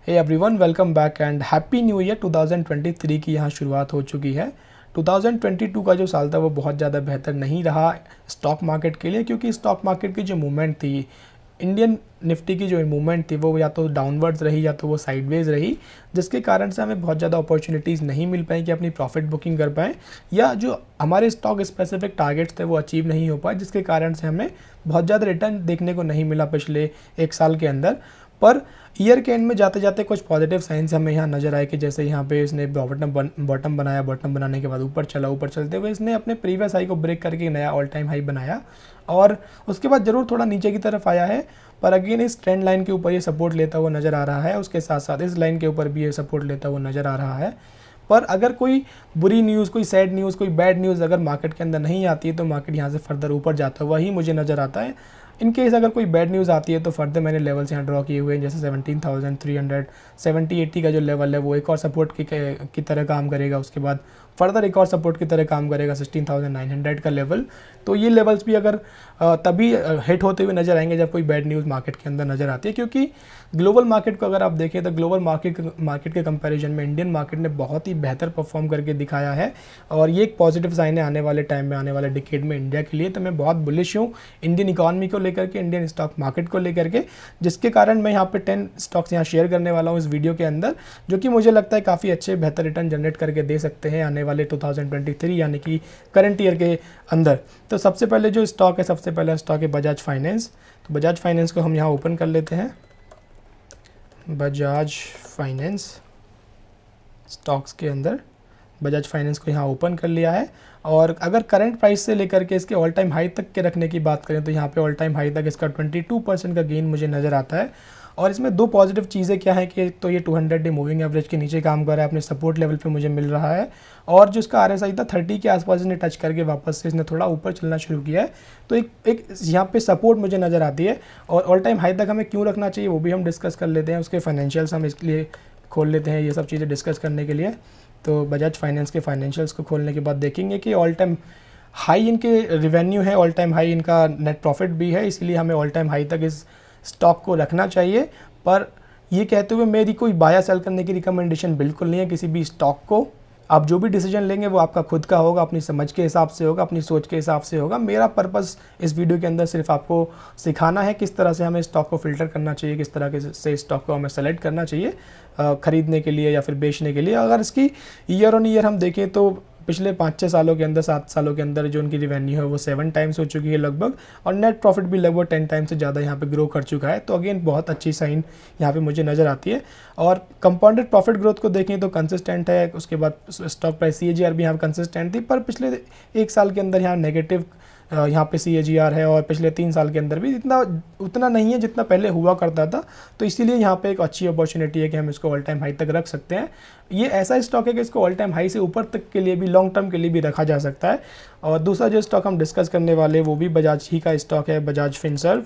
Hey everyone, welcome back and happy new year. 2023 की यहाँ शुरुआत हो चुकी है। 2022 का जो साल था वो बहुत ज़्यादा बेहतर नहीं रहा स्टॉक मार्केट के लिए, क्योंकि स्टॉक मार्केट की जो मूवमेंट थी, इंडियन निफ्टी की जो मूवमेंट थी वो या तो डाउनवर्ड्स रही या तो वो साइडवेज रही, जिसके कारण से हमें बहुत ज़्यादा अपॉर्चुनिटीज़ नहीं मिल पाई कि अपनी प्रॉफिट बुकिंग कर पाएँ, या जो हमारे स्टॉक स्पेसिफिक टारगेट्स थे वो अचीव नहीं हो पाए, जिसके कारण से हमें बहुत ज़्यादा रिटर्न देखने को नहीं मिला पिछले एक साल के अंदर। पर ईयर के एंड में जाते जाते कुछ पॉजिटिव साइंस हमें यहाँ नज़र आए कि जैसे यहाँ पे इसने बॉटम बनाया, बॉटम बनाने के बाद ऊपर चला, ऊपर चलते हुए इसने अपने प्रीवियस हाई को ब्रेक करके नया ऑल टाइम हाई बनाया, और उसके बाद ज़रूर थोड़ा नीचे की तरफ आया है, पर अगेन इस ट्रेंड लाइन के ऊपर ये सपोर्ट लेता हुआ नज़र आ रहा है। उसके साथ साथ इस लाइन के ऊपर भी ये सपोर्ट लेता हुआ नज़र आ रहा है। पर अगर कोई बुरी न्यूज़, कोई सैड न्यूज़, कोई बैड न्यूज़ अगर मार्केट के अंदर नहीं आती है तो मार्केट यहाँ से फर्दर ऊपर जाता हुआ ही मुझे नज़र आता है। इन केस अगर कोई बैड न्यूज़ आती है तो फर्दर मैंने लेवल्स यहाँ ड्रॉ किए हुए हैं, जैसे 17,300 70-80 का जो लेवल है वो एक और सपोर्ट की तरह काम करेगा। उसके बाद फर्दर एक और सपोर्ट की तरह काम करेगा 16,900 का लेवल। तो ये लेवल्स भी अगर तभी हिट होते हुए नज़र आएंगे जब कोई बैड न्यूज़ मार्केट के अंदर नज़र आती है, क्योंकि ग्लोबल मार्केट को अगर आप देखें तो ग्लोबल मार्केट के कंपैरिजन में इंडियन मार्केट ने बहुत ही बेहतर परफॉर्म करके दिखाया है, और ये एक पॉजिटिव साइन है आने वाले टाइम में, आने वाले डिकेड में इंडिया के लिए। तो मैं बहुत बुलिश हूँ इंडियन इकॉनमी को लेकर के, इंडियन स्टॉक मार्केट को लेकर के, जिसके कारण मैं यहाँ पे 10 स्टॉक्स यहाँ शेयर करने वाला हूँ इस वीडियो के अंदर, जो कि मुझे लगता है काफ़ी अच्छे बेहतर रिटर्न जनरेट करके दे सकते हैं आने वाले 2023 यानी कि करंट ईयर के अंदर। तो सबसे पहले जो स्टॉक है, सबसे पहला स्टॉक है बजाज फाइनेंस। तो बजाज फाइनेंस को हम यहाँ ओपन कर लेते हैं। बजाज फाइनेंस स्टॉक्स के अंदर बजाज फाइनेंस को यहाँ ओपन कर लिया है, और अगर करंट प्राइस से लेकर के इसके ऑल टाइम हाई तक के रखने की बात करें तो यहाँ पे ऑल टाइम हाई तक इसका 22% का गेन मुझे नज़र आता है। और इसमें दो पॉजिटिव चीज़ें क्या है कि तो ये 200 डे मूविंग एवरेज के नीचे काम कर रहा है, अपने सपोर्ट लेवल पे मुझे मिल रहा है, और जो इसका RSI था 30 के आसपास इसने टच करके वापस से इसने थोड़ा ऊपर चलना शुरू किया है। तो एक यहाँ पे सपोर्ट मुझे नज़र आती है, और ऑल टाइम हाई तक हमें क्यों रखना चाहिए वो भी हम डिस्कस कर लेते हैं। उसके फाइनेंशियल्स हम इसलिए खोल लेते हैं ये सब चीज़ें डिस्कस करने के लिए। तो बजाज फाइनेंस के फाइनेंशियल्स को खोलने के बाद देखेंगे कि ऑल टाइम हाई इनके रिवेन्यू है, ऑल टाइम हाई इनका नेट प्रॉफिट भी है, इसलिए हमें ऑल टाइम हाई तक इस स्टॉक को रखना चाहिए। पर ये कहते हुए मेरी कोई बाया सेल करने की रिकमेंडेशन बिल्कुल नहीं है किसी भी स्टॉक को। आप जो भी डिसीजन लेंगे वो आपका खुद का होगा, अपनी समझ के हिसाब से होगा, अपनी सोच के हिसाब से होगा। मेरा पर्पस इस वीडियो के अंदर सिर्फ आपको सिखाना है किस तरह से हमें स्टॉक को फिल्टर करना चाहिए, किस तरह के से स्टॉक को हमें सेलेक्ट करना चाहिए ख़रीदने के लिए या फिर बेचने के लिए। अगर इसकी ईयर ऑन ईयर हम देखें तो पिछले 5-6 सालों के अंदर, 7 सालों के अंदर जो उनकी रिवेन्यू है वो 7 टाइम्स हो चुकी है लगभग, और नेट प्रॉफिट भी लगभग 10 टाइम्स से ज़्यादा यहाँ पे ग्रो कर चुका है। तो अगेन बहुत अच्छी साइन यहाँ पे मुझे नज़र आती है। और कंपाउंडेड प्रॉफिट ग्रोथ को देखें तो कंसिस्टेंट है। उसके बाद स्टॉक प्राइस CAGR भी यहाँ कंसिस्टेंट थी, पर पिछले एक साल के अंदर यहाँ नेगेटिव यहाँ पे CAGR है, और पिछले 3 साल के अंदर भी उतना नहीं है जितना पहले हुआ करता था। तो इसीलिए यहाँ पे एक अच्छी अपॉर्चुनिटी है कि हम इसको ऑल टाइम हाई तक रख सकते हैं। ये ऐसा स्टॉक है कि इसको ऑल टाइम हाई से ऊपर तक के लिए भी, लॉन्ग टर्म के लिए भी रखा जा सकता है। और दूसरा जो स्टॉक हम डिस्कस करने वाले वो भी बजाज ही का स्टॉक है, बजाज फिनसर्व।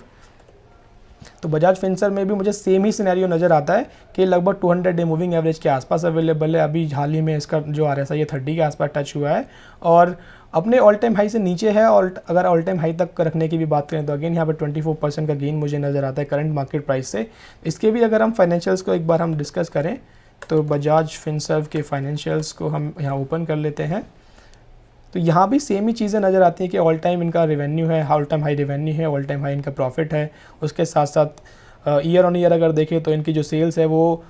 तो बजाज फिनसर्व में भी मुझे सेम ही सिनेरियो नज़र आता है कि लगभग 200 डे मूविंग एवरेज के आसपास अवेलेबल है। अभी हाल ही में इसका जो RSI 30 के आसपास टच हुआ है, और अपने ऑल टाइम हाई से नीचे है। और अगर ऑल टाइम हाई तक रखने की भी बात करें तो अगेन यहाँ पे 24% का गेन मुझे नज़र आता है करंट मार्केट प्राइस से। इसके भी अगर हम फाइनेंशियल्स को एक बार हम डिस्कस करें तो बजाज फिनसर्व के फाइनेंशियल्स को हम यहाँ ओपन कर लेते हैं। तो यहाँ भी सेम ही चीज़ें नज़र आती हैं कि ऑल टाइम इनका रेवेन्यू है, ऑल टाइम हाई रेवेन्यू है, ऑल टाइम हाई इनका प्रॉफिट है। उसके साथ साथ ईयर ऑन ईयर अगर देखें तो इनकी जो सेल्स है वो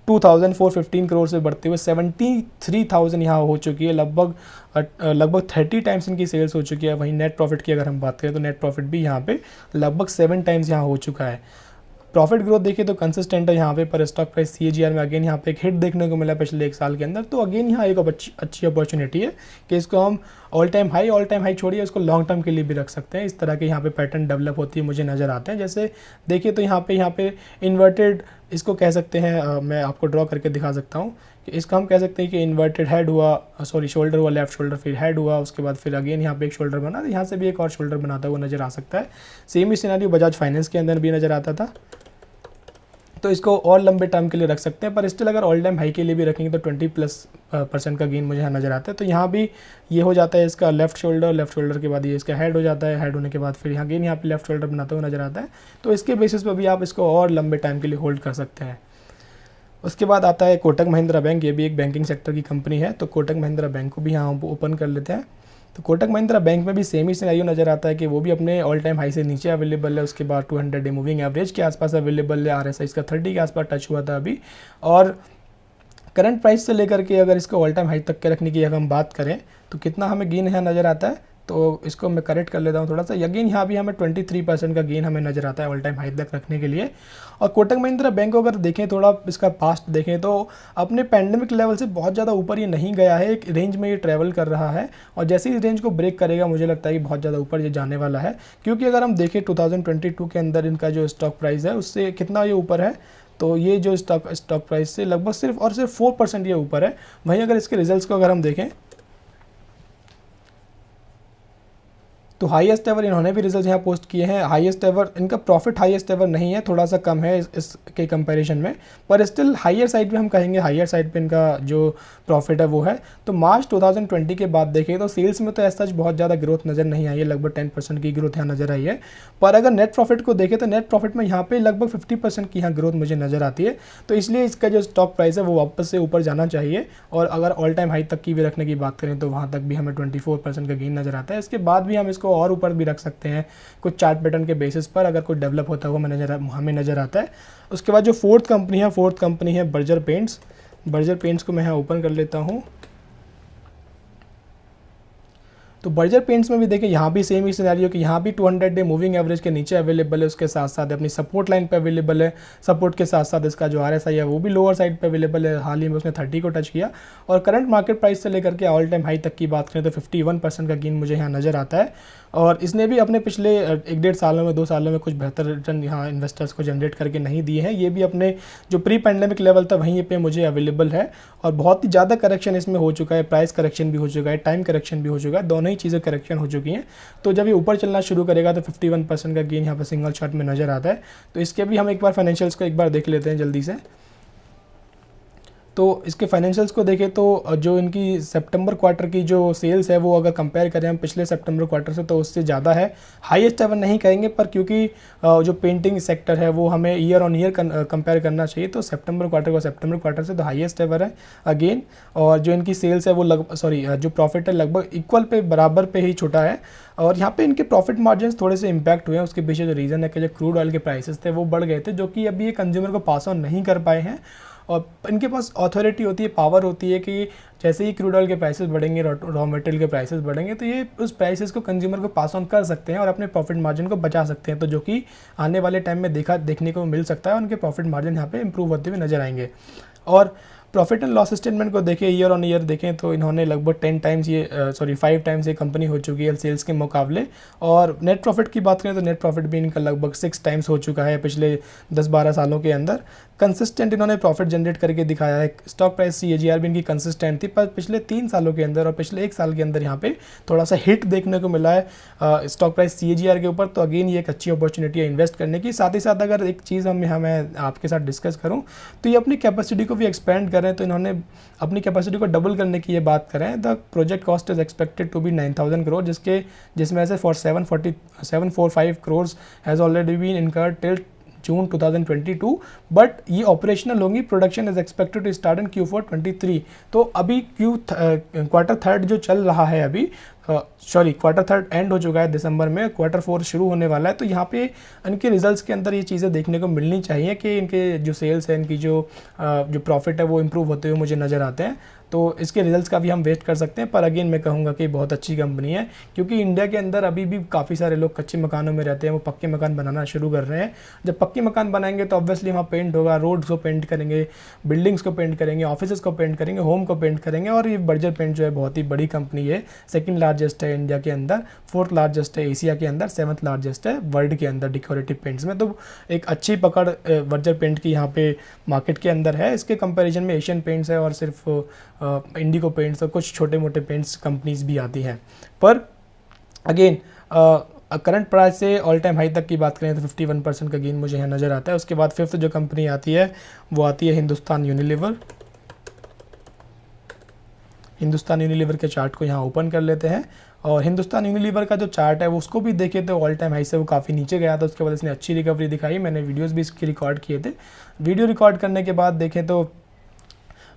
2415 करोड़ से बढ़ते हुए 73,000 यहाँ हो चुकी है। लगभग 30 टाइम्स इनकी सेल्स हो चुकी है। वहीं नेट प्रॉफिट की अगर हम बात करें तो नेट प्रॉफिट भी यहाँ पे लगभग 7 टाइम्स यहाँ हो चुका है। प्रॉफिट ग्रोथ देखिए तो कंसिस्टेंट है यहाँ पे, पर स्टॉक प्राइस CAGR में अगेन यहाँ पे एक हिट देखने को मिला पिछले एक साल के अंदर। तो अगेन यहाँ एक अच्छी अपॉर्चुनिटी है कि इसको हम ऑल टाइम हाई छोड़िए, इसको लॉन्ग टर्म के लिए भी रख सकते हैं। इस तरह के यहाँ पे पैटर्न डेवलप होती है मुझे नज़र आते हैं। जैसे देखिए तो यहाँ पे इन्वर्टेड इसको कह सकते हैं, मैं आपको ड्रॉ करके दिखा सकता हूँ कि इसका हम कह सकते हैं कि इन्वर्टेड हेड हुआ, शोल्डर हुआ, लेफ्ट शोल्डर, फिर हेड हुआ, उसके बाद फिर अगेन यहाँ पे एक शोल्डर बना, यहाँ से भी एक और शोल्डर बनाता हुआ नज़र आ सकता है। सेम ही सिनेरियो बजाज फाइनेंस के अंदर भी नज़र आता था। तो इसको और लंबे टर्म के लिए रख सकते हैं, पर स्टिल अगर ऑल टाइम हाई के लिए भी रखेंगे तो 20+% का गेन मुझे यहाँ नज़र आता है। तो यहाँ भी ये हो जाता है इसका लेफ्ट शोल्डर के बाद ये इसका हेड हो जाता है, हेड होने के बाद फिर यहाँ गेन यहाँ पे लेफ्ट शोल्डर बनाता हुआ नज़र आता है। तो इसके बेसिस पर भी आप इसको और लंबे टाइम के लिए होल्ड कर सकते हैं। उसके बाद आता है कोटक महिंद्रा बैंक, ये भी एक बैंकिंग सेक्टर की कंपनी है, तो कोटक महिंद्रा बैंक को भी यहाँ ओपन कर लेते हैं। तो कोटक महिंद्रा बैंक में भी सेम ही सिनेरियो नज़र आता है कि वो भी अपने ऑल टाइम हाई से नीचे अवेलेबल है। उसके बाद 200 डे मूविंग एवरेज के आसपास अवेलेबल है, RSI इसका 30 के आसपास टच हुआ था अभी। और करंट प्राइस से लेकर के अगर इसको ऑल टाइम हाई तक के रखने की अगर हम बात करें तो कितना हमें गेन यहाँ नज़र आता है, तो इसको मैं करेक्ट कर लेता हूँ थोड़ा सा। अगेन यहाँ भी हमें 23% का गेन हमें नज़र आता है ऑल टाइम हाई तक रखने के लिए। और कोटक महिंद्रा बैंक को अगर देखें, थोड़ा इसका पास्ट देखें, तो अपने पैंडेमिक लेवल से बहुत ज़्यादा ऊपर ये नहीं गया है, एक रेंज में ये ट्रैवल कर रहा है। और जैसे ही इस रेंज को ब्रेक करेगा मुझे लगता है कि बहुत ज़्यादा ऊपर ये जाने वाला है, क्योंकि अगर हम देखें 2022 के अंदर इनका जो स्टॉक प्राइस है उससे कितना ये ऊपर है, तो ये जो स्टॉक प्राइस से लगभग सिर्फ और सिर्फ 4% ये ऊपर है। वहीं अगर इसके रिजल्ट्स को अगर हम देखें तो हाईएस्ट एवर इन्होंने भी रिजल्ट यहाँ पोस्ट किए हैं। हाईएस्ट एवर इनका प्रॉफिट हाईएस्ट एवर नहीं है, थोड़ा सा कम है इसके कंपैरिजन में, पर स्टिल हायर साइड पे हम कहेंगे, हायर साइड पे इनका जो प्रॉफिट है वो है। तो मार्च 2020 के बाद देखें तो सेल्स में तो ऐसा बहुत ज़्यादा ग्रोथ नज़र नहीं आई है, लगभग 10% की ग्रोथ यहाँ नज़र आई है। पर अगर नेट प्रॉफिट को देखें तो नेट प्रॉफिट में यहाँ पे लगभग 50% की यहाँ ग्रोथ मुझे नज़र आती है। तो इसलिए इसका जो स्टॉक प्राइस है वो वापस से ऊपर जाना चाहिए। और अगर ऑल टाइम हाई तक की भी रखने की बात करें तो वहाँ तक भी हमें 24% का गेन नज़र आता है। इसके बाद भी हम इसको और ऊपर भी रख सकते हैं कुछ चार्ट पैटर्न के बेसिस पर, अगर कोई डेवलप होता हुआ हमें नज़र आता है। उसके बाद जो फोर्थ कंपनी है बर्जर पेंट्स। बर्जर पेंट्स को मैं यहाँ ओपन कर लेता हूँ। तो बर्जर पेंट्स में भी देखें, यहाँ भी सेम ही सिनेरियो कि यहाँ भी 200 डे मूविंग एवरेज के नीचे अवेलेबल है, उसके साथ साथ अपनी सपोर्ट लाइन पे अवेलेबल है। सपोर्ट के साथ साथ इसका जो RSI है वो भी लोअर साइड पे अवेलेबल है, हाल ही में उसने 30 को टच किया। और करंट मार्केट प्राइस से लेकर के ऑल टाइम हाई तक की बात करें तो 51% का गेन मुझे यहाँ नज़र आता है। और इसने भी अपने पिछले 1-1.5 सालों में 2 सालों में कुछ बेहतर रिटर्न यहाँ इन्वेस्टर्स को जनरेट करके नहीं दिए हैं। ये भी अपने जो प्री पैंडेमिक लेवल था वहीं पे मुझे अवेलेबल है। और बहुत ही ज़्यादा करेक्शन इसमें हो चुका है, प्राइस करेक्शन भी हो चुका है, टाइम करेक्शन भी हो चुका है, दोनों ही चीज़ें करेक्शन हो चुकी हैं। तो जब ये ऊपर चलना शुरू करेगा तो 51% का गेन यहाँ पर सिंगल शॉट में नज़र आता है। तो इसके भी हम एक बार फाइनेंशियल्स को एक बार देख लेते हैं जल्दी से। तो इसके फाइनेंशियल्स को देखें तो जो इनकी सितंबर क्वार्टर की जो सेल्स है वो अगर कंपेयर करें हम पिछले सितंबर क्वार्टर से तो उससे ज़्यादा है। हाईएस्ट एवर नहीं कहेंगे, पर क्योंकि जो पेंटिंग सेक्टर है वो हमें ईयर ऑन ईयर कंपेयर करना चाहिए, तो सितंबर क्वार्टर से तो हाईएस्ट एवर है अगेन। और जो इनकी सेल्स है वो जो प्रॉफिट है लगभग इक्वल पे बराबर पे ही छोटा है। और यहाँ पे इनके प्रॉफिट मार्जिन थोड़े से इम्पैक्ट हुए हैं। उसके पीछे जो रीज़न है कि जो क्रूड ऑयल के प्राइसेस थे वो बढ़ गए थे, जो कि अभी ये कंज्यूमर को पास ऑन नहीं कर पाए हैं। और इनके पास अथॉरिटी होती है, पावर होती है कि जैसे ही क्रूड ऑयल के प्राइसेस बढ़ेंगे, रॉ मटेरियल के प्राइसेस बढ़ेंगे, तो ये उस प्राइसेस को कंज्यूमर को पास ऑन कर सकते हैं और अपने प्रॉफिट मार्जिन को बचा सकते हैं। तो जो कि आने वाले टाइम में देखने को मिल सकता है, उनके प्रॉफिट मार्जिन यहाँ पे इंप्रूव होते हुए नजर आएंगे। और प्रॉफिट एंड लॉस स्टेटमेंट को देखें, ईयर ऑन ईयर देखें तो इन्होंने लगभग 5 टाइम्स ये कंपनी हो चुकी है सेल्स के मुकाबले। और नेट प्रॉफिट की बात करें तो नेट प्रॉफिट भी इनका लगभग 6 टाइम्स हो चुका है पिछले 10-12 सालों के अंदर। कंसिस्टेंट इन्होंने प्रॉफिट जनरेट करके दिखाया है। स्टॉक प्राइस CAGR भी इनकी कंसिस्टेंट थी, पर पिछले 3 सालों के अंदर और पिछले 1 साल के अंदर यहाँ पे थोड़ा सा हिट देखने को मिला है स्टॉक प्राइस CAGR के ऊपर। तो अगेन ये एक अच्छी अपॉर्चुनिटी है इन्वेस्ट करने की। साथ ही साथ अगर एक चीज़ मैं आपके साथ डिस्कस करूँ तो ये अपनी कैपेसिटी को भी एक्सपेंड करें, तो इन्होंने अपनी कैपेसिटी को डबल करने की ये बात करें। The project cost is expected to be 9,000 crore, जिसमें से 745 crore has already been incurred till June 2022, but ये ऑपरेशनल होंगी। Production is expected to start in Q4 23। तो अभी क्वार्टर थर्ड जो चल रहा है अभी क्वार्टर थर्ड एंड हो चुका है दिसंबर में, क्वार्टर 4 शुरू होने वाला है। तो यहाँ पे इनके रिजल्ट्स के अंदर ये चीज़ें देखने को मिलनी चाहिए कि इनके जो सेल्स है, इनकी जो प्रॉफिट है वो इंप्रूव होते हुए मुझे नज़र आते हैं। तो इसके रिजल्ट्स का भी हम वेट कर सकते हैं। पर अगेन मैं कहूँगा कि बहुत अच्छी कंपनी है, क्योंकि इंडिया के अंदर अभी भी काफ़ी सारे लोग कच्चे मकानों में रहते हैं, वो पक्के मकान बनाना शुरू कर रहे हैं। जब पक्के मकान बनाएंगे तो ऑब्वियसली वहाँ पेंट होगा, रोड्स को पेंट करेंगे, बिल्डिंग्स को पेंट करेंगे, ऑफिसेस को पेंट करेंगे, होम को पेंट करेंगे। और ये बर्जर पेंट जो है बहुत ही बड़ी कंपनी है, 2nd लार्जेस्ट है इंडिया के अंदर, 4th लार्जेस्ट है एशिया के अंदर, 7th लार्जेस्ट है वर्ल्ड के अंदर डेकोरेटिव पेंट्स में। तो एक अच्छी पकड़ बर्जर पेंट की यहाँ पे मार्केट के अंदर है। इसके कंपैरिजन में एशियन पेंट्स है और सिर्फ इंडिगो पेंट्स और कुछ छोटे मोटे पेंट्स कंपनीज भी आती हैं। पर अगेन करंट प्राइस से ऑल टाइम हाई तक की बात करें तो 51% का गेन मुझे यहाँ नज़र आता है। उसके बाद 5th जो कंपनी आती है वो आती है हिंदुस्तान यूनिलीवर। हिंदुस्तान यूनिलीवर के चार्ट को यहाँ ओपन कर लेते हैं। और हिंदुस्तान यूनिलीवर का जो चार्ट है वो उसको भी देखे तो ऑल टाइम हाई से वो काफ़ी नीचे गया था, उसके बाद इसने अच्छी रिकवरी दिखाई। मैंने वीडियोस भी इसकी रिकॉर्ड किए थे। वीडियो रिकॉर्ड करने के बाद देखें तो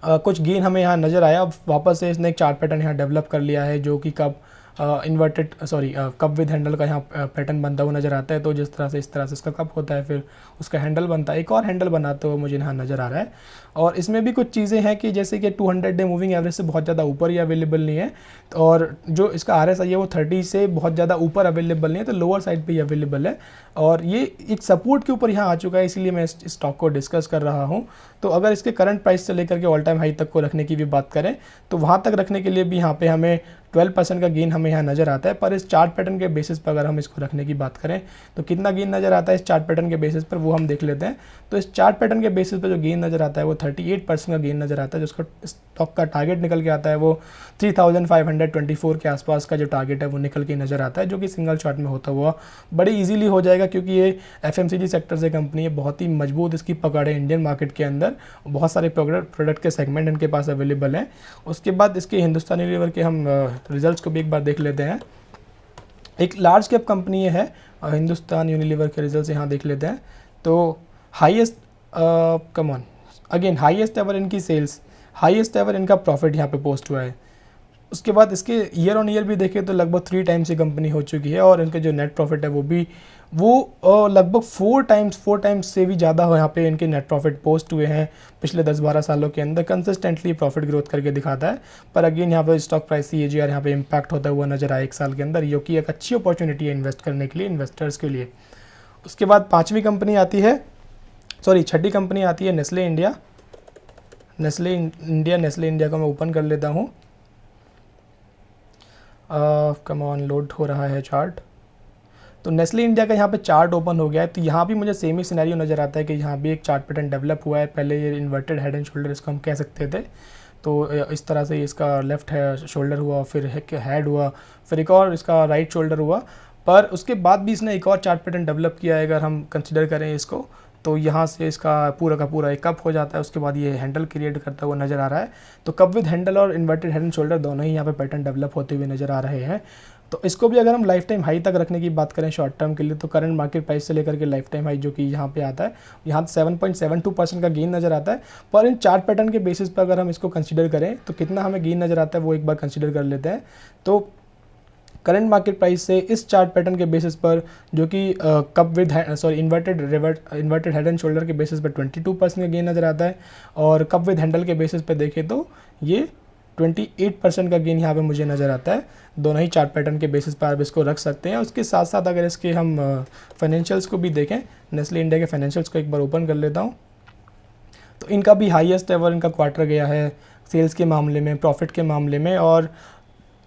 कुछ गेन हमें यहाँ नज़र आया। अब वापस से इसने एक चार्ट पैटर्न यहाँ डेवलप कर लिया है, जो कि कब कप विद हैंडल का यहाँ पैटर्न बनता हुआ नज़र आता है। तो जिस तरह से इस तरह से इसका कप होता है, फिर उसका हैंडल बनता है, एक और हैंडल बनाते हुए मुझे यहाँ नज़र आ रहा है। और इसमें भी कुछ चीज़ें हैं कि जैसे कि 200 डे मूविंग एवरेज से बहुत ज़्यादा ऊपर ही अवेलेबल नहीं है, और जो इसका RSI है वो 30 से बहुत ज़्यादा ऊपर अवेलेबल नहीं है, तो लोअर साइड पे ही अवेलेबल है। और ये एक सपोर्ट के ऊपर यहाँ आ चुका है, इसीलिए मैं इस स्टॉक को डिस्कस कर रहा हूँ। तो अगर इसके करंट प्राइस से लेकर के ऑल टाइम हाई तक को रखने की भी बात करें, तो वहाँ तक रखने के लिए भी यहाँ पे हमें 12% का गेन हमें यहाँ नज़र आता है। पर इस चार्ट पैटर्न के बेसिस पर अगर हम इसको रखने की बात करें, तो कितना गेन नज़र आता है इस चार्ट पैटर्न के बेसिस पर, वो हम देख लेते हैं। तो इस चार्ट पैटर्न के बेसिस पर जो गेन नज़र आता है वो 38% का गेन नज़र आता है। जिसका स्टॉक का टारगेट निकल के आता है वो 3524 के आसपास का जो टारगेट है वो निकल के नज़र आता है, जो कि सिंगल चार्ट में होता हुआ बड़ी ईजिली हो जाएगा, क्योंकि ये FMCG सेक्टर से कंपनी है, बहुत ही मजबूत इसकी पकड़ है इंडियन मार्केट के अंदर, बहुत सारे प्रोडक्ट के सेगमेंट इनके पास अवेलेबल हैं। उसके बाद इसके हिंदुस्तान यूनिलीवर के हम रिजल्ट्स को भी एक बार देख लेते हैं। एक लार्ज कैप कंपनी है हिंदुस्तान यूनिलीवर के रिजल्ट्स यहाँ देख लेते हैं। तो हाईएस्ट हाईएस्ट एवर इनकी सेल्स, हाईएस्ट एवर इनका प्रॉफिट यहाँ पे पोस्ट हुआ है। उसके बाद इसके ईयर ऑन ईयर भी देखें तो लगभग 3 टाइम्स ये कंपनी हो चुकी है, और इनके जो नेट प्रॉफिट है वो लगभग 4 टाइम्स से भी ज़्यादा यहाँ पे इनके नेट प्रॉफिट पोस्ट हुए हैं पिछले 10-12 सालों के अंदर। कंसिस्टेंटली प्रॉफिट ग्रोथ करके दिखाता है। पर अगेन यहाँ पे स्टॉक प्राइस CAGR यहाँ पे इम्पैक्ट होता हुआ नजर आया 1 साल के अंदर, जो कि एक अच्छी अपॉर्चुनिटी है इन्वेस्ट करने के लिए इन्वेस्टर्स के लिए। उसके बाद छठी कंपनी आती है नेस्ले इंडिया। नेस्ले इंडिया को मैं ओपन कर लेता हूँ। कम ऑन, लोड हो रहा है चार्ट। तो नेस्ले इंडिया का यहाँ पे चार्ट ओपन हो गया है। तो यहाँ भी मुझे सेम ही सिनेरियो नज़र आता है कि यहाँ भी एक चार्ट पैटर्न डेवलप हुआ है। पहले ये इन्वर्टेड हेड एंड शोल्डर इसको हम कह सकते थे। तो इस तरह से इसका लेफ्ट शोल्डर हुआ, फिर हेड हुआ, फिर एक और इसका राइट शोल्डर हुआ। पर उसके बाद भी इसने एक और चार्ट पैटर्न डेवलप किया है, अगर हम कंसिडर करें इसको, तो यहाँ से इसका पूरा का पूरा एक कप हो जाता है। उसके बाद ये हैंडल क्रिएट करता हुआ नज़र आ रहा है। तो कप विद हैंडल और इन्वर्टेड हेड एंड शोल्डर दोनों ही यहाँ पे पैटर्न डेवलप होते हुए नज़र आ रहे हैं। तो इसको भी अगर हम लाइफ टाइम हाई तक रखने की बात करें शॉर्ट टर्म के लिए, तो करंट मार्केट प्राइस से लेकर के लाइफ टाइम हाई जो कि यहाँ पे आता है, यहाँ 7.72% का गेन नज़र आता है। पर इन चार्ट पैटर्न के बेसिस पर अगर हम इसको कंसिडर करें तो कितना हमें गेन नज़र आता है वो एक बार कंसिडर कर लेते हैं। तो करंट मार्केट प्राइस से इस चार्ट पैटर्न के बेसिस पर, जो कि cup with inverted head and shoulder के बेसिस पर 22% का गेन नज़र आता है, और कप विद हैंडल के बेसिस पर देखें तो ये 28% का गेन यहाँ पे मुझे नज़र आता है। दोनों ही चार्ट पैटर्न के बेसिस पर आप इसको रख सकते हैं। उसके साथ साथ अगर इसके हम फाइनेंशियल्स को भी देखें, नेस्ले इंडिया के फाइनेंशियल्स को एक बार ओपन कर लेता हूँ, तो इनका भी हाईएस्ट एवर इनका क्वार्टर गया है सेल्स के मामले में, प्रॉफिट के मामले में। और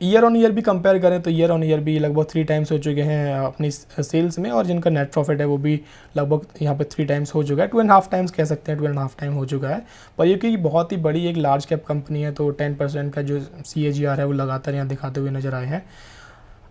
ईयर ऑन ईयर भी कंपेयर करें तो ईयर ऑन ईयर भी लगभग 3 टाइम्स हो चुके हैं अपनी सेल्स में, और जिनका नेट प्रॉफिट है वो भी लगभग यहाँ पे 3 टाइम्स हो चुका है, 2.5 टाइम्स कह सकते हैं, 2.5 टाइम हो चुका है। पर ये कि बहुत ही बड़ी एक लार्ज कैप कंपनी है, तो 10% का जो CAGR है वो लगातार यहाँ दिखाते हुए नज़र आए हैं।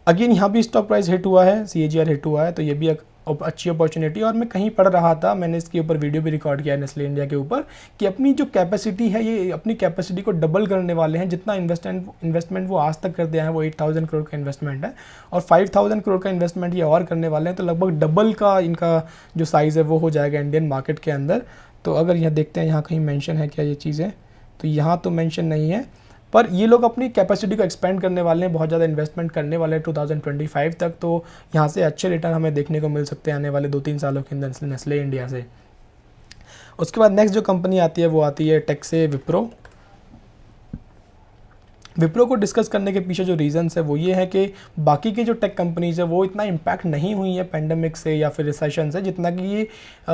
अगेन यहाँ भी स्टॉक प्राइस हिट हुआ है, CAGR हिट हुआ है, तो ये भी एक अच्छी अपॉर्चुनिटी। और मैं कहीं पढ़ रहा था, मैंने इसके ऊपर वीडियो भी रिकॉर्ड किया है नेस्ले इंडिया के ऊपर, कि अपनी जो कैपेसिटी है, ये अपनी कैपेसिटी को डबल करने वाले हैं। जितना इन्वेस्टमेंट वो आज तक करते हैं वो 8000 करोड़ का इन्वेस्टमेंट है, और 5000 करोड़ का इन्वेस्टमेंट ये और करने वाले हैं। तो लगभग डबल का इनका जो साइज़ है वो हो जाएगा इंडियन मार्केट के अंदर। तो अगर यहाँ देखते हैं, यहाँ कहीं मेंशन है क्या ये चीज़ें, तो यहाँ तो मेंशन नहीं है, पर ये लोग अपनी कैपेसिटी को एक्सपेंड करने वाले हैं, बहुत ज़्यादा इन्वेस्टमेंट करने वाले हैं 2025 तक। तो यहाँ से अच्छे रिटर्न हमें देखने को मिल सकते हैं आने वाले 2-3 सालों के अंदर नेस्ले इंडिया से। उसके बाद नेक्स्ट जो कंपनी आती है वो आती है टेक से विप्रो को डिस्कस करने के पीछे जो रीज़न्स है वो ये है कि बाकी की जो टेक कंपनीज़ है वो इतना इम्पैक्ट नहीं हुई है पेंडेमिक से या फिर रिसेशन से, जितना कि ये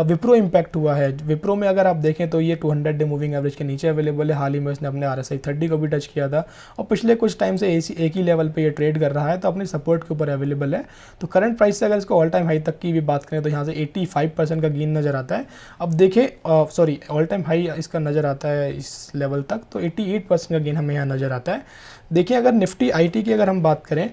विप्रो इम्पैक्ट हुआ है। विप्रो में अगर आप देखें तो ये 200 डे मूविंग एवरेज के नीचे अवेलेबल है। हाल ही में इसने अपने RSI 30 को भी टच किया था, और पिछले कुछ टाइम से एक ही लेवल पर ये ट्रेड कर रहा है, तो अपनी सपोर्ट के ऊपर अवेलेबल है। तो करंट प्राइस से अगर इसको ऑल टाइम हाई तक की भी बात करें तो यहाँ से 85% का गेन नज़र आता है। अब देखें, ऑल टाइम हाई इसका नज़र आता है इस लेवल तक, तो 88% का गेन हमें यहाँ नज़र आता है। देखिए, अगर निफ्टी IT की अगर हम बात करें,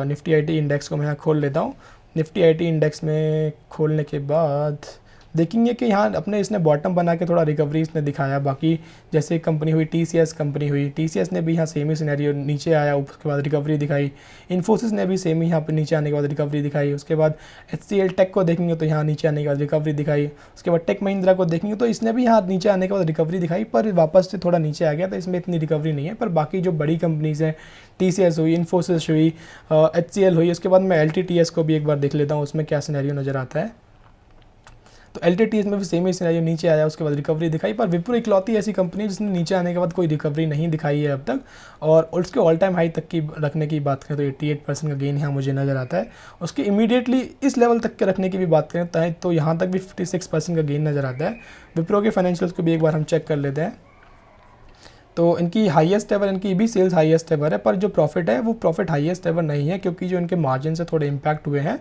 निफ्टी IT इंडेक्स को मैं यहाँ खोल लेता हूँ। निफ्टी IT इंडेक्स में खोलने के बाद देखेंगे कि यहाँ अपने इसने बॉटम बना के थोड़ा रिकवरी इसने दिखाया। बाकी जैसे कंपनी हुई TCS कंपनी हुई, TCS ने भी यहाँ सेम ही सिनेरियो, नीचे आया उसके बाद रिकवरी दिखाई। इन्फोसिस ने भी सेम ही यहाँ पर नीचे आने के बाद रिकवरी दिखाई। उसके बाद HCL टेक को देखेंगे तो यहाँ नीचे आने के बाद रिकवरी दिखाई। उसके बाद टेक महिंद्रा को देखेंगे तो इसने भी यहाँ नीचे आने के बाद रिकवरी दिखाई, पर वापस से थोड़ा नीचे आ गया, तो इसमें इतनी रिकवरी नहीं है। पर बाकी जो बड़ी कंपनीज़ हैं, TCS हुई, इन्फोसिस हुई, HCL हुई, उसके बाद मैं LTTS को भी एक बार देख लेता हूँ उसमें क्या सिनेरियो नज़र आता है। तो LTTS में भी सेम ही सिनेरियो, नीचे आया उसके बाद रिकवरी दिखाई। पर विप्रो इकलौती ऐसी कंपनी है जिसने नीचे आने के बाद कोई रिकवरी नहीं दिखाई है अब तक, और उसके ऑल टाइम हाई तक की रखने की बात करें तो 88% का गेन यहाँ मुझे नज़र आता है। उसके इमीडिएटली इस लेवल तक के रखने की भी बात करें तो यहाँ तक भी 56% का गेन नज़र आता है। विप्रो के फाइनेंशियल्स को भी एक बार हम चेक कर लेते हैं। तो इनकी हाईएस्ट एवर, इनकी भी सेल्स हाईएस्ट एवर है, पर जो प्रॉफिट है वो प्रॉफिट हाईएस्ट एवर नहीं है, क्योंकि जो इनके मार्जिन से थोड़े इम्पैक्ट हुए हैं।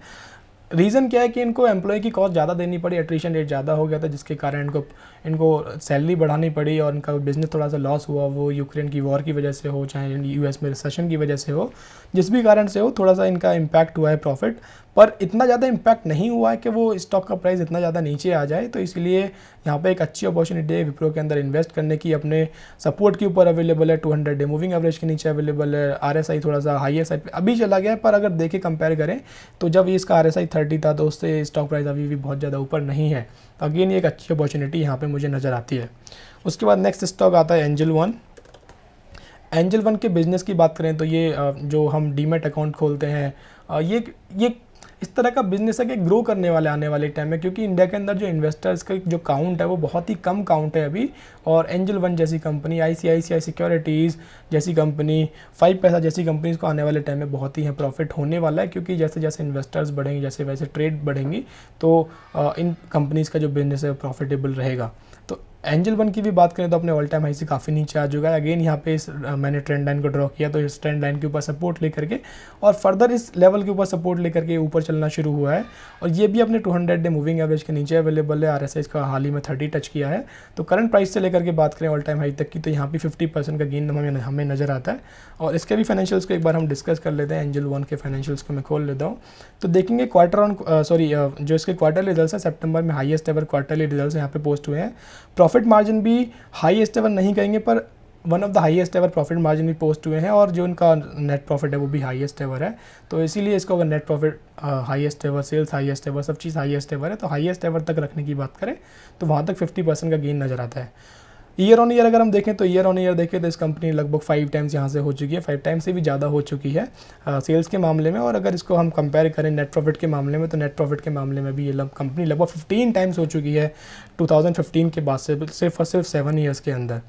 रीज़न क्या है कि इनको एम्प्लॉय की कॉस्ट ज़्यादा देनी पड़ी, एट्रिशन रेट ज़्यादा हो गया था, जिसके कारण इनको सैलरी बढ़ानी पड़ी, और इनका बिज़नेस थोड़ा सा लॉस हुआ, वो यूक्रेन की वॉर की वजह से हो, चाहे US में रिसेशन की वजह से हो, जिस भी कारण से हो, थोड़ा सा इनका इम्पैक्ट हुआ है प्रॉफिट। पर इतना ज़्यादा इम्पैक्ट नहीं हुआ है कि वो स्टॉक का प्राइस इतना ज़्यादा नीचे आ जाए। तो इसलिए यहाँ पे एक अच्छी अपॉर्चुनिटी है विप्रो के अंदर इन्वेस्ट करने की। अपने सपोर्ट के ऊपर अवेलेबल है, 200 डे मूविंग एवरेज के नीचे अवेलेबल है। RSI थोड़ा सा हाई साइड पे अभी चला गया है, पर अगर देखें कंपेयर करें तो जब इसका RSI 30 था तो उससे स्टॉक प्राइस अभी भी बहुत ज़्यादा ऊपर नहीं है। तो अगेन ये एक अच्छी अपॉर्चुनिटी यहाँ पे मुझे नज़र आती है। उसके बाद नेक्स्ट स्टॉक आता है एंजल वन। एंजल वन के बिज़नेस की बात करें तो ये जो हम डीमैट अकाउंट खोलते हैं, ये इस तरह का बिजनेस है कि ग्रो करने वाले आने वाले टाइम में, क्योंकि इंडिया के अंदर जो इन्वेस्टर्स का जो काउंट है वो बहुत ही कम काउंट है अभी। और एंजल वन जैसी कंपनी, ICICI सिक्योरिटीज़ जैसी कंपनी, 5 पैसा जैसी कंपनीज़ को आने वाले टाइम में बहुत ही प्रॉफिट होने वाला है, क्योंकि जैसे जैसे इन्वेस्टर्स बढ़ेंगे, जैसे वैसे ट्रेड बढ़ेंगी, तो इन कंपनीज़ का जो बिजनेस है प्रॉफिटेबल रहेगा। तो एंजल वन की भी बात करें तो अपने ऑल टाइम हाई से काफ़ी नीचे आ चुका है। अगेन यहाँ पे मैंने ट्रेंड लाइन को ड्रॉ किया, तो इस ट्रेंड लाइन के ऊपर सपोर्ट लेकर के और फर्दर इस लेवल के ऊपर सपोर्ट लेकर के ऊपर चलना शुरू हुआ है। और ये भी अपने 200 डे मूविंग एवरेज के नीचे अवेलेबल है। RSI इसका हाल ही में 30 टच किया है। तो करंट प्राइस से लेकर के बात करें ऑल टाइम हाई तक की, तो यहाँ पे 50% का गेन हमें नज़र आता है। और इसके भी फाइनेंशियल्स को एक बार हम डिस्कस कर लेते हैं। एंजल वन के फाइनेंशियल्स को मैं खोल लेता हूँ, तो देखेंगे जो इसके क्वार्टरली रिजल्ट्स हैं, सितंबर में हाईएस्ट एवर क्वार्टरली रिजल्ट्स यहाँ पे पोस्ट हुए हैं। प्रॉफिट मार्जिन भी हाईएस्ट एवर नहीं कहेंगे, पर one of the highest ever profit margin भी पोस्ट हुए हैं, और जो इनका नेट प्रॉफिट है वो भी हाईएस्ट एवर है। तो इसीलिए इसको अगर net profit highest ever, sales highest ever, सब चीज़ हाईएस्ट एवर है, तो हाईएस्ट एवर तक रखने की बात करें तो वहाँ तक 50% का गेन नज़र आता है। ईयर ऑन ईयर अगर हम देखें तो ईयर ऑन ईयर देखें तो इस कंपनी लगभग 5 टाइम्स यहाँ से हो चुकी है, 5 टाइम्स से भी ज़्यादा हो चुकी है सेल्स के मामले में। और अगर इसको हम कंपेयर करें नेट प्रॉफिट के मामले में, तो नेट प्रॉफिट के मामले में भी ये कंपनी लगभग 15 टाइम्स हो चुकी है 2015 के बाद से, सिर्फ और सिर्फ 7 ईयर्स के अंदर।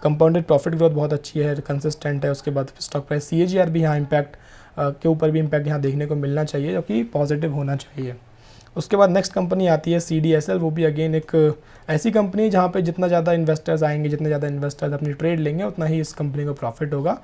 कंपाउंडेड प्रॉफिट ग्रोथ बहुत अच्छी है, कंसिस्टेंट है। उसके बाद स्टॉक प्राइस CAGR भी यहाँ इम्पैक्ट के ऊपर भी इम्पैक्ट यहाँ देखने को मिलना चाहिए, जो कि पॉजिटिव होना चाहिए। उसके बाद नेक्स्ट कंपनी आती है CDSL। वो भी अगेन एक ऐसी कंपनी है जहाँ पे जितना ज़्यादा इन्वेस्टर्स आएंगे, जितने ज़्यादा इन्वेस्टर्स अपनी ट्रेड लेंगे, उतना ही इस कंपनी को प्रॉफिट होगा।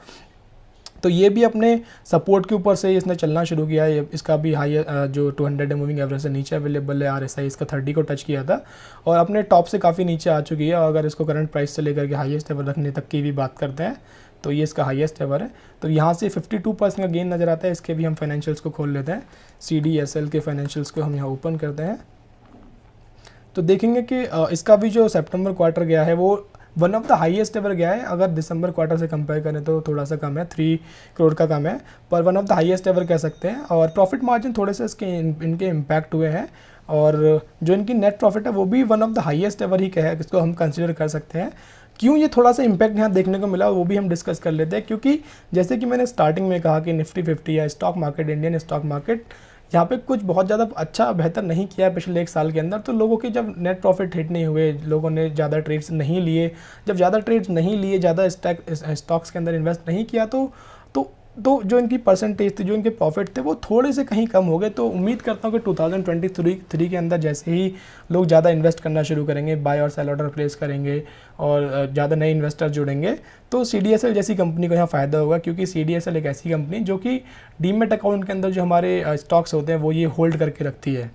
तो ये भी अपने सपोर्ट के ऊपर से इसने चलना शुरू किया है। इसका भी हाई जो 200 डे मूविंग एवरेज से नीचे अवेलेबल है। RSI इसका 30 को टच किया था और अपने टॉप से काफ़ी नीचे आ चुकी है। और अगर इसको करंट प्राइस से लेकर के हाईएस्ट एवर रखने तक की भी बात करते हैं तो ये इसका हाईएस्ट एवर है। तो यहाँ से 52% का गेन नज़र आता है। इसके भी हम फाइनेंशियल्स को खोल लेते हैं। CDSL के फाइनेंशियल्स को हम यहाँ ओपन करते हैं, तो देखेंगे कि इसका भी जो सितंबर क्वार्टर गया है वो one of the highest ever गया है। अगर दिसंबर क्वार्टर से कंपेयर करें तो थोड़ा सा कम है, 3 करोड़ का कम है, पर one of the highest ever कह सकते हैं। और प्रॉफिट मार्जिन थोड़े से इनके इम्पैक्ट हुए हैं, और जो इनकी नेट प्रॉफिट है वो भी one of the highest ever he कहे, इसको हम कंसिडर कर सकते हैं। क्यों ये थोड़ा सा इम्पैक्ट यहाँ देखने को मिला वो भी हम डिस्कस कर लेते हैं, क्योंकि जैसे कि मैंने स्टार्टिंग में कहा कि निफ्टी 50 या stock market, Indian stock market यहाँ पे कुछ बहुत ज़्यादा अच्छा बेहतर नहीं किया है पिछले 1 साल के अंदर। तो लोगों के जब नेट प्रॉफिट हिट नहीं हुए, लोगों ने ज़्यादा ट्रेड्स नहीं लिए, जब ज़्यादा ट्रेड्स नहीं लिए, ज़्यादा स्टॉक्स के अंदर इन्वेस्ट नहीं किया, तो जो इनकी परसेंटेज थी, जो इनके प्रॉफिट थे वो थोड़े से कहीं कम हो गए। तो उम्मीद करता हूँ कि 2023 के अंदर जैसे ही लोग ज़्यादा इन्वेस्ट करना शुरू करेंगे, बाय और सेल ऑर्डर प्लेस करेंगे और ज़्यादा नए इन्वेस्टर जुड़ेंगे, तो CDSL जैसी कंपनी को यहाँ फ़ायदा होगा। क्योंकि CDSL एक ऐसी कंपनी जो कि डीमेट अकाउंट के अंदर जो हमारे स्टॉक्स होते हैं वो ये होल्ड करके रखती है।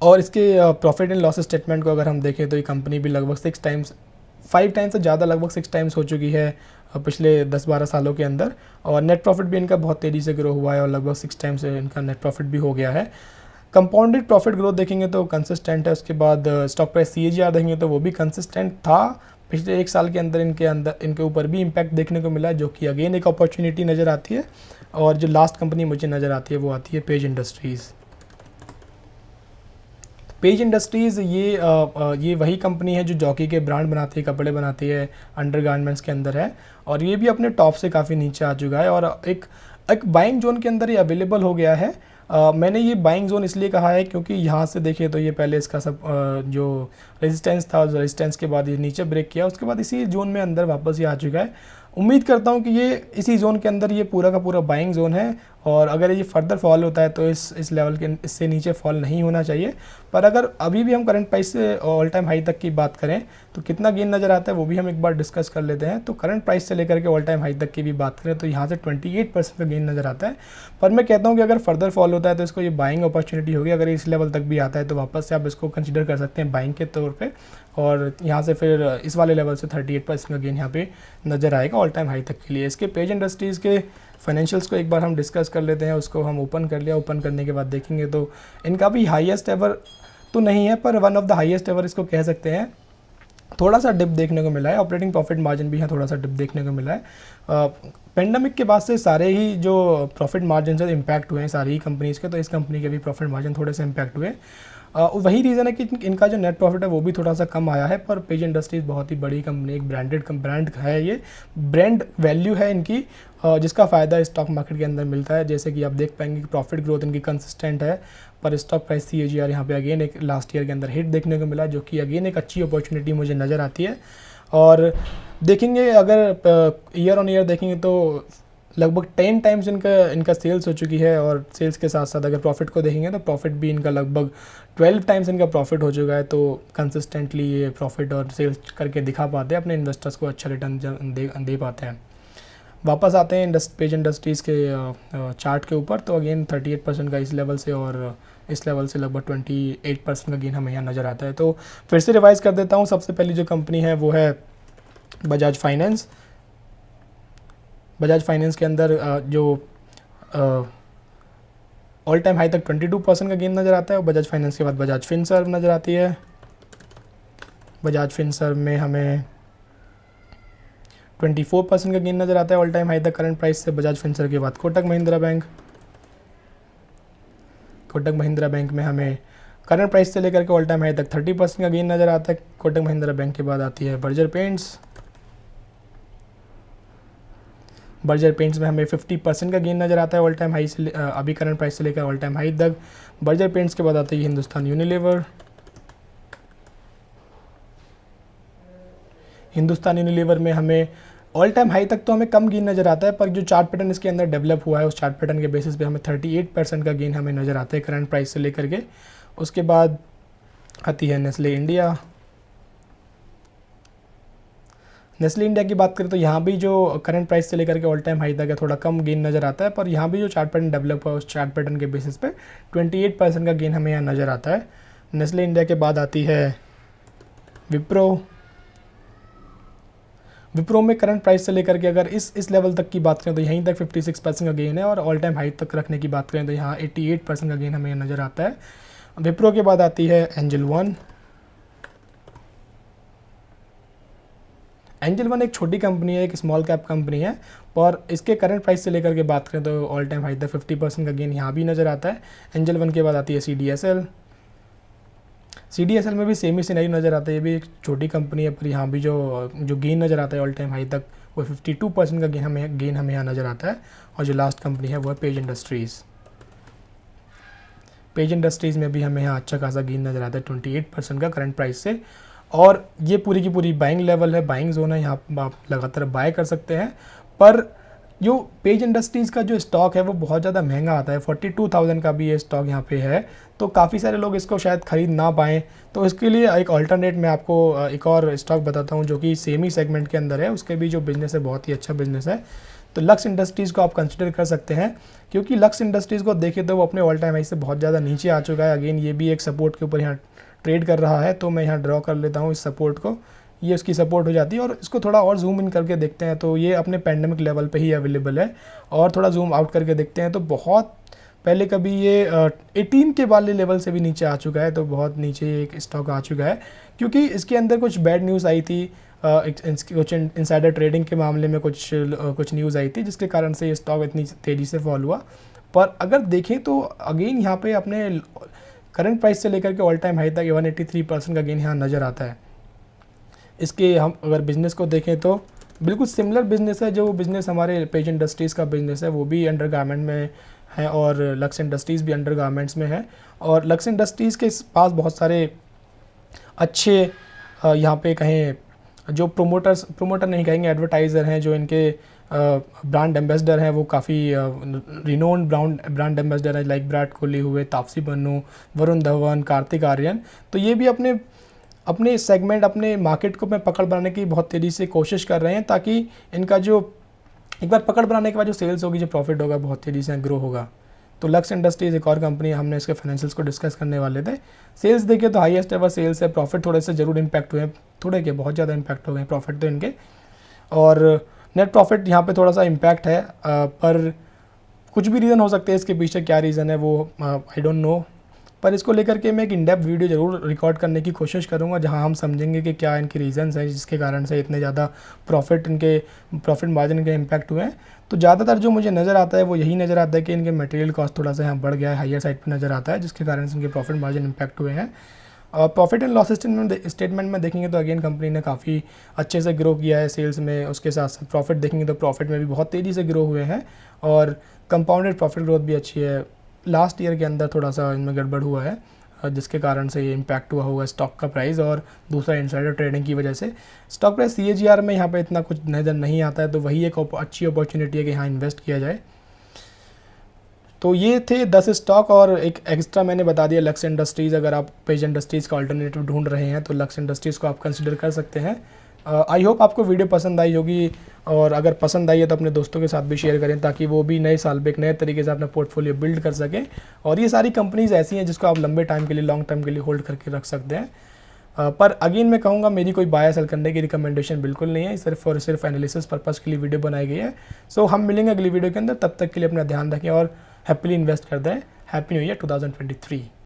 और इसके प्रॉफिट एंड लॉस स्टेटमेंट को अगर हम देखें तो ये कंपनी भी लगभग 5 टाइम्स से ज़्यादा, लगभग 6 टाइम्स हो चुकी है पिछले 10-12 सालों के अंदर। और नेट प्रॉफिट भी इनका बहुत तेज़ी से ग्रो हुआ है और लगभग 6 टाइम्स इनका नेट प्रॉफिट भी हो गया है। कंपाउंडेड प्रॉफिट ग्रोथ देखेंगे तो कंसिस्टेंट है। उसके बाद स्टॉक प्राइस CAGR देखेंगे तो वो भी कंसिस्टेंट था। पिछले 1 साल के अंदर इनके ऊपर भी इम्पैक्ट देखने को मिला, जो कि अगेन एक अपॉर्चुनिटी नज़र आती है। और जो लास्ट कंपनी मुझे नज़र आती है वो आती है पेज इंडस्ट्रीज़। पेज इंडस्ट्रीज़ ये वही कंपनी है जो जॉकी के ब्रांड बनाती है, कपड़े बनाती है, अंडरगारमेंट्स के अंदर है, और ये भी अपने टॉप से काफ़ी नीचे आ चुका है और एक बाइंग जोन के अंदर ये अवेलेबल हो गया है। मैंने ये बाइंग जोन इसलिए कहा है क्योंकि यहाँ से देखिए तो ये पहले इसका सब जो रेजिस्टेंस था, रेजिस्टेंस के बाद ये नीचे ब्रेक किया, उसके बाद इसी जोन में अंदर वापस ये आ चुका है। उम्मीद करता हूँ कि ये इसी जोन के अंदर ये पूरा का पूरा बाइंग जोन है, और अगर ये फर्दर फॉल होता है तो इस लेवल के इससे नीचे फॉल नहीं होना चाहिए। पर अगर अभी भी हम करंट प्राइस से ऑल टाइम हाई तक की बात करें तो कितना गेन नज़र आता है वो भी हम एक बार डिस्कस कर लेते हैं। तो करंट प्राइस से लेकर के ऑल टाइम हाई तक की भी बात करें तो यहाँ से 28% का गेन नज़र आता है। पर मैं कहता हूँ कि अगर फर्दर फॉल होता है तो इसको ये बाइंग अपॉर्चुनिटी होगी। अगर इस लेवल तक भी आता है तो वापस से आप इसको कंसिडर कर सकते हैं बाइंग के तौर पर, और यहाँ से फिर इस वाले लेवल से 38% का गेन यहाँ पे नज़र आएगा ऑल टाइम हाई तक के लिए। इसके पेज इंडस्ट्रीज़ के फाइनेंशियल्स को एक बार हम डिस्कस कर लेते हैं। उसको हम ओपन कर लिया, ओपन करने के बाद देखेंगे तो इनका भी हाईएस्ट एवर तो नहीं है पर one of the highest ever इसको कह सकते हैं। थोड़ा सा डिप देखने को मिला है, ऑपरेटिंग प्रॉफिट मार्जिन भी यहाँ थोड़ा सा डिप देखने को मिला है। पेंडेमिक के बाद से सारे ही जो प्रॉफिट मार्जिन से इम्पैक्ट हुए हैं सारी ही कंपनीज़ के, तो इस कंपनी के भी प्रॉफिट मार्जिन थोड़े से इम्पैक्ट हुए। वही रीज़न है कि इनका जो नेट प्रॉफिट है वो भी थोड़ा सा कम आया है। पर पेज इंडस्ट्रीज़ बहुत ही बड़ी कंपनी, एक ब्रांड है, ये ब्रांड वैल्यू है इनकी, जिसका फ़ायदा स्टॉक मार्केट के अंदर मिलता है। जैसे कि आप देख पाएंगे कि प्रॉफिट ग्रोथ इनकी कंसिस्टेंट है, पर स्टॉक प्राइस CAGR यहाँ पे अगेन एक लास्ट ईयर के अंदर हिट देखने को मिला, जो कि अगेन एक अच्छी अपॉर्चुनिटी मुझे नज़र आती है। और देखेंगे अगर ईयर ऑन ईयर देखेंगे तो लगभग 10 टाइम्स इनका सेल्स हो चुकी है, और सेल्स के साथ साथ अगर प्रॉफिट को देखेंगे तो प्रॉफिट भी इनका लगभग 12 टाइम्स इनका प्रॉफिट हो चुका है। तो कंसिस्टेंटली ये प्रॉफिट और सेल्स करके दिखा पाते हैं, अपने इन्वेस्टर्स को अच्छा रिटर्न दे पाते हैं। वापस आते हैं पेज इंडस्ट्रीज़ के चार्ट के ऊपर, तो अगेन 38% का इस लेवल से और इस लेवल से लगभग 28% का गेन हमें यहाँ नज़र आता है। तो फिर से रिवाइज़ कर देता हूँ। सबसे पहली जो कंपनी है वो है बजाज फाइनेंस। बजाज फाइनेंस के अंदर जो ऑल टाइम हाई तक 22% का गेन नज़र आता है। और बजाज फाइनेंस के बाद बजाज फिनसर्व नज़र आती है। बजाज फिनसर्व में हमें 24% का गेन नज़र आता है ऑल टाइम हाई तक करंट प्राइस से। बजाज फिनसर्व के बाद कोटक महिंद्रा बैंक। कोटक महिंद्रा बैंक में हमें करंट प्राइस से लेकर के ऑल टाइम हाई तक 30% का गेन नज़र आता है। कोटक महिंद्रा बैंक के बाद आती है बर्जर पेंट्स। बर्जर पेंट्स में हमें 50% का गेन नज़र आता है ऑल टाइम हाई से, अभी करंट प्राइस से लेकर ऑल टाइम हाई तक। बर्जर पेंट्स के बाद आती है हिंदुस्तान यूनिलीवर। हिंदुस्तान यूनिलीवर में हमें ऑल टाइम हाई तक तो हमें कम गेन नज़र आता है, पर जो चार्ट पैटर्न इसके अंदर डेवलप हुआ है उस चार्ट पैटर्न के बेसिस पे हमें 38% का गेन हमें नज़र आता है करंट प्राइस से लेकर के। उसके बाद आती है नेस्ले इंडिया। नेस्ले इंडिया की बात करें तो यहाँ भी जो करंट प्राइस से लेकर के ऑल टाइम हाई तक है थोड़ा कम गेन नज़र आता है, पर यहाँ भी जो चार्ट पैटर्न डेवलप हुआ है उस चार्ट पैटर्न के बेसिस पे 28% का गेन हमें यहाँ नज़र आता है। नेस्ले इंडिया के बाद आती है विप्रो। विप्रो में करंट प्राइस से लेकर के अगर इस लेवल तक की बात करें तो यहीं तक 56% का गेन है, और ऑल टाइम हाई तक रखने की बात करें तो यहाँ 88% का गेन हमें नज़र आता है। विप्रो के बाद आती है एंजल वन। एंजल वन एक छोटी कंपनी है, एक स्मॉल कैप कंपनी है, और इसके करंट प्राइस से लेकर के बात करें तो ऑल टाइम हाई तक 50% का गेन यहाँ भी नज़र आता है। एंजल वन के बाद आती है CDSL। CDSL में भी सेम ही सिनेरियो नज़र आता है, ये भी एक छोटी कंपनी है, पर यहाँ भी जो गेन नज़र आता है ऑल टाइम हाई तक वो 52% का गेन हमें यहाँ नज़र आता है। और जो लास्ट कंपनी है वो है पेज इंडस्ट्रीज़। पेज इंडस्ट्रीज़ में भी हमें यहाँ अच्छा खासा गेन नज़र आता है 28% का करंट प्राइस से, और ये पूरी की पूरी बाइंग लेवल है, बाइंग जोन है, यहाँ आप लगातार बाय कर सकते हैं। पर जो पेज इंडस्ट्रीज़ का जो स्टॉक है वो बहुत ज़्यादा महंगा आता है, 42,000 का भी ये स्टॉक यहाँ पे है, तो काफ़ी सारे लोग इसको शायद ख़रीद ना पाएँ। तो इसके लिए एक अल्टरनेट मैं आपको एक और स्टॉक बताता हूँ जो कि सेमी सेगमेंट के अंदर है, उसके भी जो बिज़नेस है बहुत ही अच्छा बिज़नेस है। तो लक्स इंडस्ट्रीज़ को आप कंसिडर कर सकते हैं, क्योंकि लक्स इंडस्ट्रीज़ को देखें तो वो अपने ऑल टाइम हाई से बहुत ज़्यादा नीचे आ चुका है। अगेन ये भी एक सपोर्ट के ऊपर यहाँ ट्रेड कर रहा है, तो मैं यहाँ ड्रॉ कर लेता हूँ इस सपोर्ट को, ये उसकी सपोर्ट हो जाती है। और इसको थोड़ा और जूम इन करके देखते हैं तो ये अपने पैंडेमिक लेवल पे ही अवेलेबल है, और थोड़ा जूम आउट करके देखते हैं तो बहुत पहले कभी ये 18 के वाले लेवल से भी नीचे आ चुका है, तो बहुत नीचे एक स्टॉक आ चुका है क्योंकि इसके अंदर कुछ बैड न्यूज़ आई थी, कुछ इनसाइडर ट्रेडिंग के मामले में कुछ न्यूज़ आई थी जिसके कारण से ये स्टॉक इतनी तेज़ी से फॉल हुआ। पर अगर देखें तो अगेन यहाँ पे अपने करंट प्राइस से लेकर के ऑल टाइम हाई तक 183% का गेन यहाँ नज़र आता है। इसके हम अगर बिज़नेस को देखें तो बिल्कुल सिमिलर बिज़नेस है, जो बिज़नेस हमारे पेज इंडस्ट्रीज़ का बिज़नेस है वो भी अंडर गारमेंट में है और लक्स इंडस्ट्रीज़ भी अंडर गारमेंट्स में है। और लक्स इंडस्ट्रीज़ के पास बहुत सारे अच्छे यहाँ पे कहें जो प्रोमोटर नहीं कहेंगे, एडवर्टाइज़र हैं, जो इनके ब्रांड एम्बेसडर हैं वो काफ़ी रिनोन्ड ब्रांड एम्बेसडर हैं, लाइक विराट कोहली हुए, तापसी पन्नू, वरुण धवन, कार्तिक आर्यन। तो ये भी अपने सेगमेंट, अपने मार्केट को में पकड़ बनाने की बहुत तेज़ी से कोशिश कर रहे हैं, ताकि इनका जो एक बार पकड़ बनाने के बाद जो सेल्स होगी, जो प्रॉफिट होगा, बहुत तेज़ी से ग्रो होगा। तो लक्स इंडस्ट्रीज़ एक और कंपनी, हमने इसके फाइनेंशियल्स को डिस्कस करने वाले थे। सेल्स देखें तो हाईएस्ट एवर सेल्स है, प्रॉफिट थोड़े से ज़रूर इम्पैक्ट हुए हैं, थोड़े के बहुत ज़्यादा इम्पैक्ट हो गए प्रॉफिट तो इनके, और नेट प्रॉफिट यहाँ पे थोड़ा सा इम्पैक्ट है, पर कुछ भी रीज़न हो सकते हैं इसके पीछे, क्या रीज़न है वो आई डोंट नो। पर इसको लेकर के मैं एक इन डेप्थ वीडियो ज़रूर रिकॉर्ड करने की कोशिश करूँगा, जहाँ हम समझेंगे कि क्या इनके रीज़न्स हैं जिसके कारण से इतने ज़्यादा प्रॉफिट मार्जिन के इम्पैक्ट हुए हैं। तो ज़्यादातर जो मुझे नज़र आता है वो यही नज़र आता है कि इनके मटेरियल कॉस्ट थोड़ा सा यहाँ बढ़ गया है, हायर साइड पर नज़र आता है, जिसके कारण से इनके प्रॉफिट मार्जिन इम्पैक्ट हुए हैं। प्रॉफिट एंड लॉस स्टेटमेंट में देखेंगे तो अगेन कंपनी ने काफ़ी अच्छे से ग्रो किया है सेल्स में, उसके साथ साथ प्रॉफिट देखेंगे तो प्रॉफिट में भी बहुत तेज़ी से ग्रो हुए हैं, और कंपाउंडेड प्रॉफिट ग्रोथ भी अच्छी है। लास्ट ईयर के अंदर थोड़ा सा इनमें गड़बड़ हुआ है, जिसके कारण से ये इम्पैक्ट हुआ होगा स्टॉक का प्राइस, और दूसरा इंसाइडर ट्रेडिंग की वजह से स्टॉक प्राइस CAGR में यहाँ पे इतना कुछ नज़र नहीं आता है। तो वही एक अच्छी अपॉर्चुनिटी है कि यहाँ इन्वेस्ट किया जाए। तो ये थे 10 स्टॉक, और एक एक्स्ट्रा मैंने बता दिया लक्स इंडस्ट्रीज़। अगर आप पेज इंडस्ट्रीज़ का अल्टरनेटिव ढूंढ रहे हैं तो लक्स इंडस्ट्रीज़ को आप कंसिडर कर सकते हैं। आई होप आपको वीडियो पसंद आई होगी, और अगर पसंद आई है तो अपने दोस्तों के साथ भी शेयर करें, ताकि वो भी नए साल पे एक नए तरीके से अपना पोर्टफोलियो बिल्ड कर सकें। और ये सारी कंपनीज़ ऐसी हैं जिसको आप लंबे टाइम के लिए, लॉन्ग टर्म के लिए होल्ड करके रख सकते हैं। पर अगेन मैं कहूँगा, मेरी कोई बाय सेल करने की रिकमेंडेशन बिल्कुल नहीं है, सिर्फ और सिर्फ एनालिसिस पर्पज़ के लिए वीडियो बनाई गई है। सो हम मिलेंगे अगली वीडियो के अंदर, तब तक के लिए अपना ध्यान रखें और हैप्पीली इन्वेस्ट कर दें। Happy new year 2023।